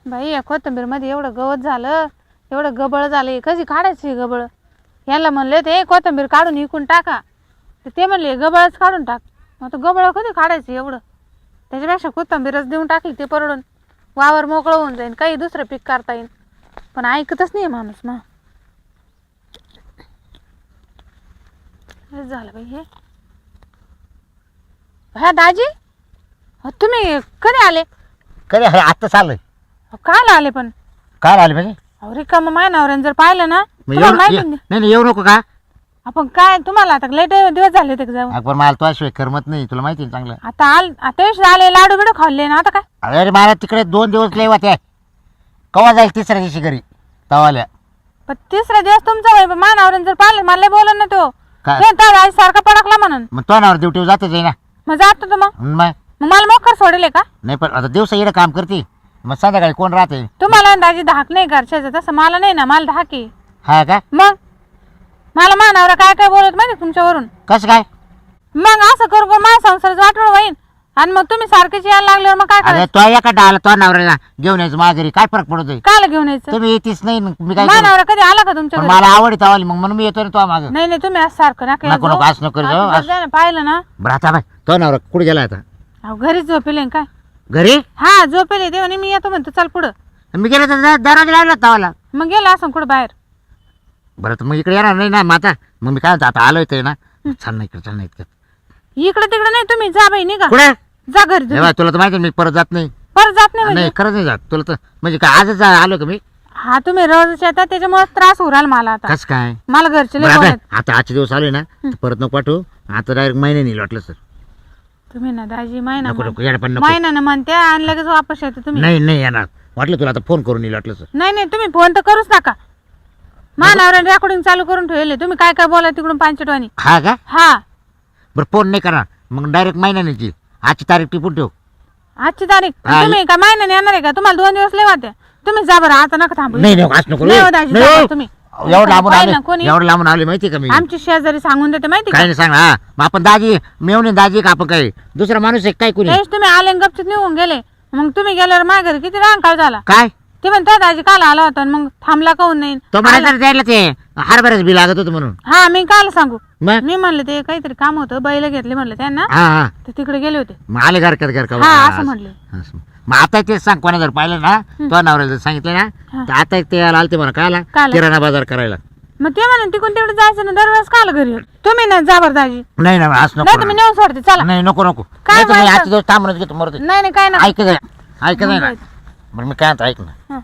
बाई या कोथिंबीर मध्ये एवढं गवत झालं, एवढं गबळ झालं, कशी काढायची गबळ? याला म्हणले ते कोथिंबीर काढून इकून टाका, ते म्हणले गबळच काढून टाक. आता गबळ कधी काढायचं एवढं? त्याच्यापेक्षा कोथिंबीरच देऊन टाकली ते परवडून, वावर मोकळं होऊन जाईल, काही दुसरं पीक करता येईल. पण ऐकतच नाही माणूस ना. हेच झालं बाई हे. हा दाजी, तुम्ही कधी आले? कधी आता चाललंय? काल आले पण? काल आले म्हणजे अहो रिकामं माझ्या नवऱ्याने जर पाहिलं ना, मग तुम्हाला माहिती नाही. नाही येऊ नको का? आपण काय तुम्हाला आता लेट दिवस झाले होते का जाऊन? पण मला तो शिवाय करमत नाही, तुला माहिती आहे चांगलं. आता आले लाडू बिडू खाल्ले ना, आता काय? अरे मला तिकडे 2 दिवस लय होते. कवा जाईल तिसऱ्या दिवशी घरी तवाल्या? पण तिसरा दिवस तुमचा माझ्या नवऱ्याने जर पाहिलं, मला बोलत ना तो काय? सारखा पडकला म्हणून. मग तो नावर ड्युटीवर जातच आहे ना. मग जातो तो मग मग मला मोकर सोडेल का? नाही पण आता दिवसा इकडे काम करते, मग संध्याकाळी कोण राहते? तुम्हाला दाजी धाक नाही घरच्याचं, तसं मला नाही ना, मला धाक आहे. हा का? मग मला मानावर काय काय बोलत माहिती तुमच्यावरून? कसं काय? मग असं करू करू माझ्या संसाराचं वाटोळ होईन, आणि मग तुम्ही सारखेच यायला लागल्यावर मग काय अरे करायचं? तो एका डाला तो नवऱ्याला घेऊन यायचं माझ्या घरी, काय फरक पडतोय? कायला घेऊन यायचं? तुम्ही येतीच नाही, मी काय करू? मानावर कधी आला का तुमच्या पण घरी? मला आवड तवाली, मग म्हणून मी येतो ना तो माग. नाही नाही, तुम्ही असं सारखं नका नको येत नको, असं नको जाऊ. करू. आता जर पाहिलं ना, बरं आता बाय तो नवरा कुठे गेला आता? अहो घरीच झोपेले काय? घरी? हा झोपेले ते म्हणे मी येतो म्हणतो, चल पुढं. मी गेलो तर दरवाजा लावला तवाला. मग गेला असं कुठं बाहेर? बरं तर मग इकडे येणार नाही ना मग आता? मग मी काय म्हणतो, आता आलोय ते ना, चाल नाही इकडे, चाल नाही इतकं. इकडे तिकडे नाही, तुम्ही जा बाई निघा, कुठे? जा घरी तुम्ही. तुला तर माहिती आहे, मी परत जात नाही. परत जात नाही म्हणजे? नाही खरंच नाही जात. तुला तर म्हणजे काय आजच आलो का मी? हा तुम्ही रोज येतात, त्याच्यामुळे त्रास होऊ राहिला मला आता. कस काय? मला घरचे लय बरं बोलत. आता आजचे दिवस आले ना तर परत नको पाठवू, आता डायरेक्ट महिने नाही वाटलं सर. तुम्ही ना दाजी महिना नको नको येडा पण नको. महिना म्हणते आणि लगेच वापस येते तुम्ही. नाही नाही येणार, वाटलं तुला आता फोन करून येईल वाटलं सर. नाही नाही, तुम्ही फोन तर करूच नका. मानावर रेकॉर्डिंग चालू करून ठेवले, तुम्ही काय काय बोला तिकडून पांचटवानी. हा का? हा बरं फोन नाही करणार, मग डायरेक्ट महिन्याने येईल. आजची तारीख टिपून ठेव. आजची तारीख हा, तुम्ही का महिन्याने येणार आहे का? तुम्हाला 2 दिवस लय होते. तुम्ही जा बरं, आता नका थांबू. नाही नाही असं नको. नाही हो दाजी, नाही जा हो. बरं तुम्ही. एवढं लांबून पाहिलं आले, ना कोणी? एवढं लांबून आले माहिती का मी? आमची शेजारी सांगून देते माहिती काय का? नाही सांग. हा मग आपण दाजी मेवणी दाजी का आपण काय दुसरा माणूस आहे काय कोणी? त्यावेळेस तुम्ही आले आणि गपचित निघून गेले, मग तुम्ही गेल्यावर माझ्या घरी किती रांकाळ झाला. काय ते म्हणतो दाजी काल आला होता आणि मग थांबला काहून नाही? तो म्हणायचं द्यायला ते हरभऱ्याच बी लागत होतं म्हणून. हा मी काल सांगू. मग मी म्हणले ते काहीतरी काम होतं, बैल घेतले म्हणले त्यांना, हा हा तर तिकडे गेले होते. मग आले घर का? हा असं म्हणले. मग आता तेच सांग, कोणा जर पाहिलं ना तो नवऱ्याला सांगितलं ना हा. तर आता ते आलते म्हणा काला? काला किराणा बाजार करायला. मग ते म्हणून तिकडून तिकडे जायचं ना, दरवेळेस काल घरी येत? तुम्ही ना जा बरं दाजी, नाही नाही असं नाही नको तुम्ही नेऊन सोडते चला. नाही नको नको. काय नाही तर मी बोलता? आजचे दिवस थांबूनच घेतो मरते. नाही नाही काय ना. ऐकत आहे ना. बरं मी काय म्हणतो ऐक ना,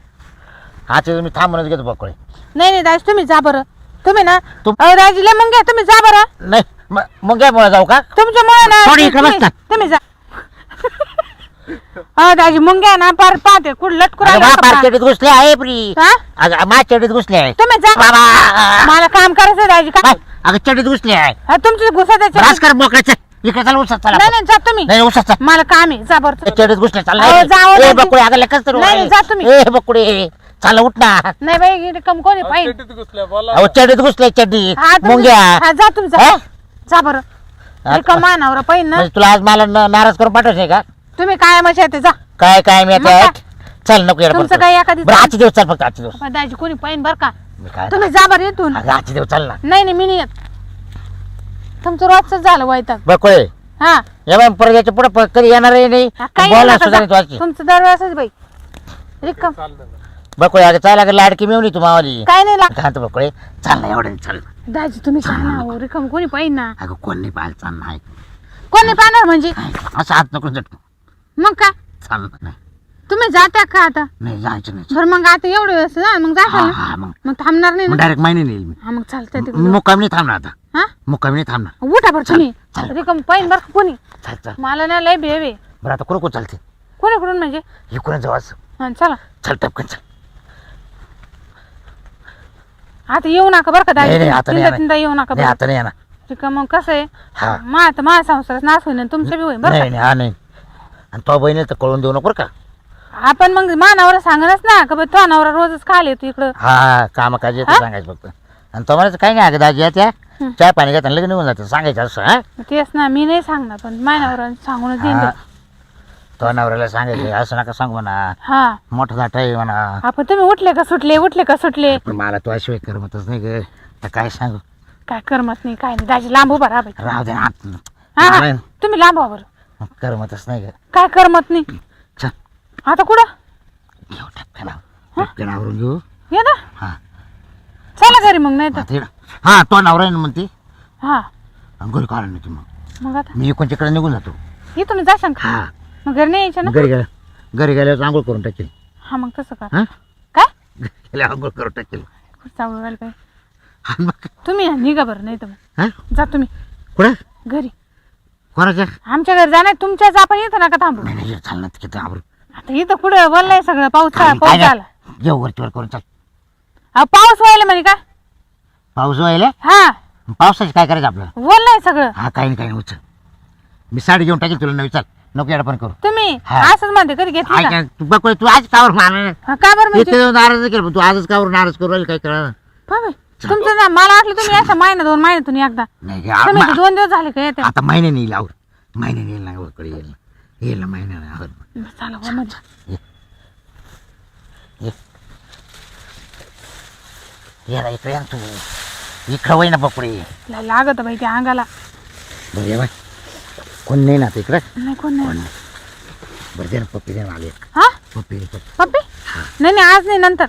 आजचे दिवस मी थांबूनच घेतो बकोळे. नाही नाही दाजी तुम्ही जा बरं. तुम्ही ना तुम- दाजी लय मग घ्या, तुम्ही जा बरं. नाही मग काय मुळे जाऊ का? तुमच्या मुळे ना थोडी इकडे बस ना. तुम्ही जा. दाजी मुंग्या ना पार पाहते कुठं लटकू अरे राहिला बा, होता फार पहा. चडीत घुसले आहे प्री. हा? अगं माझ्या चडीत घुसले आहे. तुम्ही जा बाबा मला काम करायचं दाजी का? बाय, अगं चडीत घुसले आहे. तुमची घुसा त्याच्या रास कर मोकळ्याचं. इकडे चाल उसात चला. नाही नाही जा तुम्ही. नाही उसात चल. मला काम आहे, जा बरं. चडीत घुसले चाल. अहो, जाओ ए दाजी. बकुळे अगं लेकच तर नाही, जा तुम्ही. ए बकुळे चला उठ ना. नाही बाई इकडे कम कोणी पाहिजे. अहो चडीत घुसले चड्डीत हा तुम्ही मुंग्या. हा, जा तुम्ही जा. हा? जा बरं. रिकामा नवरा पाहिजे ना. म्हणजे तुला आज मला नाराज करून पाठवायचंय का? तुम्ही काय मजा येते जा. काय मी मग आता चल नको यार तुमचं काय एखादी बरं आजचे दिवस चल फक्त आजचे दिवस. दाजी कोणी पाहिजे बरं का? मी काय तुम्ही जा बरं इथून. अगं आजचे दिवस चल ना. नाही नाही मी नाही येत. तुमचं रोजच झालं वैताग. बकुळे हा या बाई परत याच्या पुढे कधी येणारही नाही. हा, काही बोला नका सुद्धा जा. नाही तू आजची. तुमचं दरवेळेसच बाई रिकाम बकुळे अगं चाल अगं लाडकी मिळवली तू मावाली. काय नाही लाग. काय बकुळे चाल ना एवढं चाल. दाजी तुम्ही सांगा ना हो, रिकाम कोणी पाहिजे ना. अगं कोण नाही पाहायला चाल ना ऐक. कोणी पाहणार म्हणजे? असं हात नको झटकू. मग काय चाल ना. नाही तुम्ही जात्या का आता? नाही जायचं नाही. बरं मग आता एवढं वेळेस जा मग हा जाशाल ना. हा मग मग थांबणार नाही मग ना. डायरेक्ट महिने येईल मी. हा मग चालतंय तिकडे. मुक्काम नाही थांबणार आता. हा मुक्काम नाही थांबणार. उठा बरं तुम्ही. चल. रिकाम पाहिजे बरं का कोणी. चल चल. मला ना लय भेवे. बरं आता कुठं चालते कोणी कुठून म्हणजे? इकडून जाऊ असं. हा चला चल टपकन चल. आता येऊ नका बरं का नाही, दाजी. नाही, आता नाही तीनदा येणार. तीनदा येऊ नका नाही बरं. आता नाही येणार. रिकाम मग कसं आहे हा आता माझ्या संसारात नाश होईन आणि तुमच्या बी होईन बरं नाही नाही हा नाही. आणि तो बहिणीला तर कळून देऊ नको बरं का. का? आपण मग मानावर सांगणच ना का तो नवरा रोजच खाल येतो इकडं. हा काम काळजी येतं सांगायचं फक्त. आणि तो म्हणायचं काही नाही अगं दाजी या त्या चहा पाणी घेताना लगेच निघून जातं सांगायचं असं. हा तेच ना मी नाही सांगणार पण मानावर सांगूनच देईन हा. ते. तो नवऱ्याला सांगायचं असं नका सांगू म्हणा, हा मोठा झाटा आहे म्हणा. आपण तुम्ही उठले का सुटले पण मला तो शिवाय करमतच नाही ग, तर काय सांगू. काय करमत नाही काय नाही दाजी लांब उभा राहा बाई. राहू दे ना हा हा, तुम्ही लांब व्हा बरं. करमतच नाही ग. काय करमत नाही चल आता कुठं घेऊ टपक्यान आवरून घेऊ. ये ना हा चला घरी मग नाही तर. आता हा तो नवरा आहे ना म्हणते हा घरी काढून येते मग मग आता मी इकडे निघून जातो. इथून जाशाल का हा मग घरी नाही यायचं ना. घरी गेल्यावर आंघोळ करून टाकेल. हा मग तसं का हा काय घरी गेल्यावर आंघोळ करून टाकेल. खूप चावलं व्हायला पाहिजे. हा, मग तुम्ही निघा बरं नाही तर मग हा जा तुम्ही कुठं घरी. कोणाच्या आमच्या घरी जाणार तुमच्याच आपण येतो नका थांबू. नाही चालणार किती आवरून आता इथं पुढं बोललाय सगळं पाऊस पाऊस आला. घेऊ वरतीवर करून चाल. अहो, पाऊस व्हायला म्हणे का पाऊस व्हायला हा पावसाचं काय करायचं आपलं. बोललाय सगळं. हा काही नाही उचल मी साडी घेऊन टाकेल तुला नवी. चाल नको येडा पण करू. तुम्ही हा. असंच म्हणते कधी घेतली का? तू बघ तू आज कावर मारणार हा, का बरं म्हणजे नाराज केलं पण तू आजच कावर नाराज करू राहील काय कळलं बाबा, तुमचं ना मला वाटलं तुम्ही असं महिना 2 महिन्यातून एकदा. नाही तुम्ही तर 2 दिवस झाले का येते. आता महिने नाही लावर महिने येईल ना वरकडे येईल ना महिन्याने आवड. चला हो म्हणजे ये ना इकडे तू इकडं वय ना पकडे लय लागत बाई त्या अंगाला. बरं ये बाय कोण नाही ना आता इकडं नाही कोण नाही. बरं दे ना पप्पी दे ना आले हा पप्पी पप्पी नाही नाही आज नाही नंतर.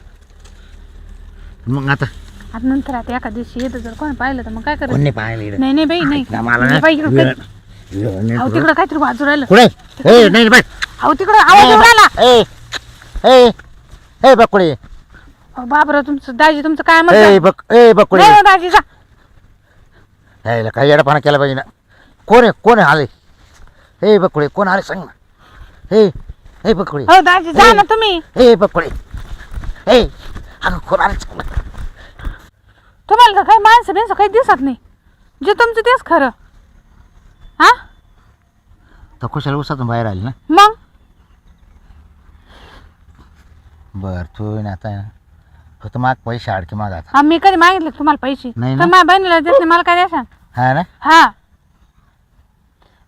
मग आता आज नंतर आता एका दिवशी येतं जर कोणी पाहिलं तर मग काय कोण करायचं. नाही पाहायला इकडं. नाही नाही बाई नाही ना मला नाही बाई, इकडं विरण- काही- विरण नाही अहो तुला. तिकडं काहीतरी बाजू राहिलं. कुठे ए नाही बाय अहो तिकडं आवाज येऊ राहिला. ए ए ए बकुळे अहो बाबरा तुमचं दाजी तुमचं काय ए म्हणत ए बकुळे नाही हो, दाजी जा. यायला काही येडापणा केला पाहिजे ना. कोण आहे आले ए बकुळे कोण आले सांग ना. ए बकुळे हो दाजी जा ना तुम्ही. ए बकुळे ए अगं कोण आले सांग ना. तुम्हाला तर काही माणसं बिनसं काही दिसत नाही. जे तुमचं तेच खरं. हा तर कुशाला उसातून बाहेर आली ना. मग बर तू ना आता फक्त माग पैसे आडके माग आता. हा, मी कधी मागितले का तुम्हाला पैसे नाही ना. तर माझ्या बहिणीला देत नाही मला काय द्यायचं. हा ना हा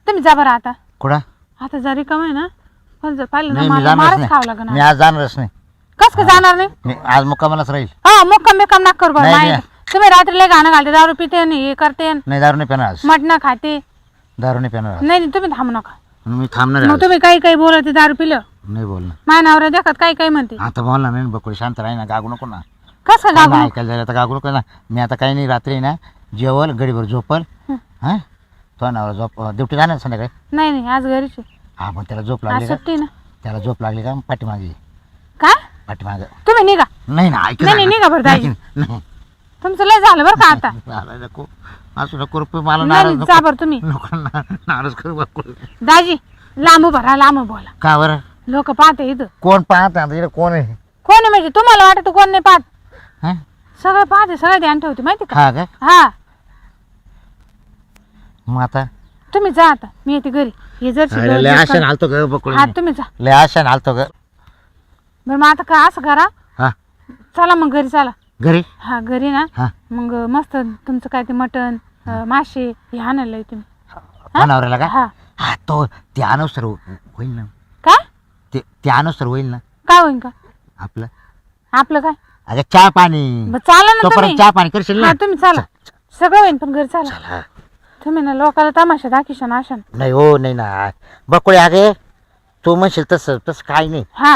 तुम्ही जा बरं आता. कुठं आता जरी कमी आहे ना पण जर पाहिलं ना नाही मी मला जाणारच मारच खावं नाही. लागणार. मी आज जाणारच नाही. कस काय जाणार नाही. मी आज मुक्कामालाच राहील. हा मुक्काम बिक्काम नाक करू बरं नाही, माहिती. तुम्ही रात्री लय गाणं घालते दारू पिते नाही हे करते नाही दारू नाही पिणार आज. मटणं खाते. दारू नाही पिणार आज. नाही नाही तुम्ही थांबू नका. मी थांबणार आहे मग आज. तुम्ही काही काही बोलते दारू पिलं नाही बोलणार माझ्या नवरा देखत काही काही म्हणते. आता बोलणार नाही ना बकुळे शांत राही ना गागू नको ना. कस काय नाही गागू ऐकायला जायला तर गागू नको ना. मी आता काही नाही रात्री ना जेवल गडीभर झोपल. हा तो ना झोप ड्युटी जाणार संध्याकाळी. नाही नाही आज घरीच आहे. हा मग त्याला झोप आज लागली का सुट्टी ना. त्याला झोप लागली का पाठीमागे काय पाठीमागे तुम्ही निघा. नाही ना ऐक नाही, नाही, निघा बरं दाजी. नाही तुमचं लय झालं बरं का आता. मला नको असं नको रुपये मला नाही नाराज नाही, जा नको बरं तुम्ही. नको नाराज करू बकुळे. दाजी लांब भरा लांब बोला. का बरं लोक पाहते इथं. कोण पाहत आता इकडे कोण आहे. कोण आहे म्हणजे तुम्हाला वाटत कोण नाही पाहत. हा सगळे पाहते सगळे ध्यान ठेवते माहिती का. हा का हा मग आता तुम्ही जा आता मी येते घरी. हे जर लय आशा आलतो ग बकुळे हा तुम्ही जा लय आशा आलतो ग. बरं मग आता का असं करा हा चला मग घरी चला. घरी हा घरी ना हा मग मस्त तुमचं काय ते मटण मासे हे आणायला तुम्ही. जनावराला का हा हा तो ते अनुसर होईल ना. काय ते अनुसर होईल ना काय होईन का आपलं. आपलं काय अगं चहा पाणी बरं चाला ना तोपर्यंत तुम्ही. चहा पाणी करशील ना. हा तुम्ही चला सगळं होईन पण घरी चला. चला. तुम्ही ना लोकाला तमाशा दाखिशान आशान. नाही हो नाही ना बकुळे अगे तू म्हणशील तसं तसं काही नाही. हा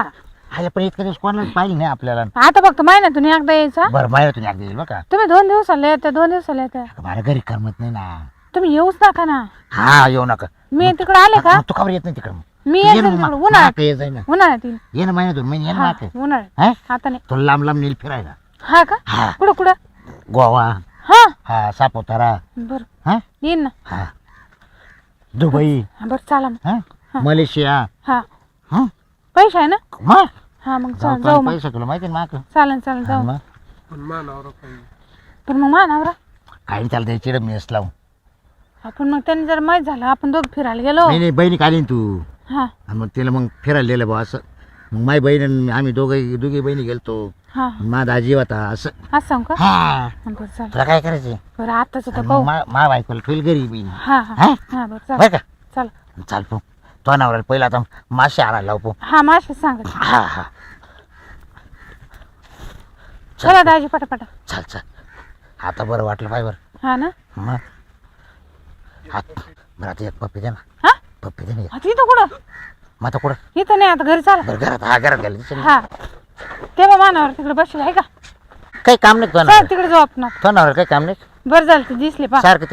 अरे पण इतक्या दिवस कोणाला पाहिजे नाही आपल्याला. आता फक्त महिन्यातून एकदा यायचा. बरं महिन्यातून एकदा येईल बघा. तुम्ही 2 दिवसाला येत्या 2 दिवसाला येत्या. मला घरी करमत नाही ना. तुम्ही येऊच नका ना. हा येऊ नका. मी तिकडे आले का मग तू खबर येत नाही तिकडं. मी ये येते ना तिकडं मा- उन्हाळ्यात. मागं ये जाई ना. उन्हाळ्यात येईन. ये ना महिन्यातून महिने ये ना हा, मागं. उन्हाळ्यात हा आता नाही. तुला लांब लांब नेल फिरायला. हा का हा कुठं कुठं गोवा हा हा सापुतारा बरं हा येईन ना. हा दुबई हा बरं चला मग. हा मलेशिया हा हा पैसे आहे ना. मग हा मग जाऊ चल जाऊ मग. पैसा तुला माहिती ना माग. चालेल चालेल जाऊ. मग पण मग मानावरा काही त्याला द्यायची मेस लावून. आपण मग त्यांनी जर माहीत झालं आपण दोघं फिरायला गेलो. नाही नाही बहिणी काढीन तू. हा आणि मग तिला मग फिरायला दिलं बा असं. मग माझी बहीण आणि आम्ही दोघी बहिणी गेलतो. हा माझा आजी होता असं. असं सांगू का. हा बरं चालेल. तुला काय करायचं. बरं आताच तर पाहू. मा बायकोला ठेवल घरी बहीण. हा हा हा हा बरं बरं चालेल का चला. चाल पाहू तो नवऱ्याला पहिला आता मासे आणायला लावू. हा माशी सांगत. हा हा चला दाजी पटापटा. चल चल आता बरं वाटलं पाय बरं. हा ना. मग बरं आता एक पप्पी दे ना. हा पप्पी दे ना एक. आता इथं कुठं? मग आता कुठं? इथं नाही, आता घरी चाला. बरं घरात. हा घरात गेलं. हा तेव्हा मानावर तिकडे बसले आहे का? काही काम नाही तो चल नवरा. तिकडे जाऊ आपण. तो नवरा काही काम नाही. बरं झालं ते दिसले पा. सारखं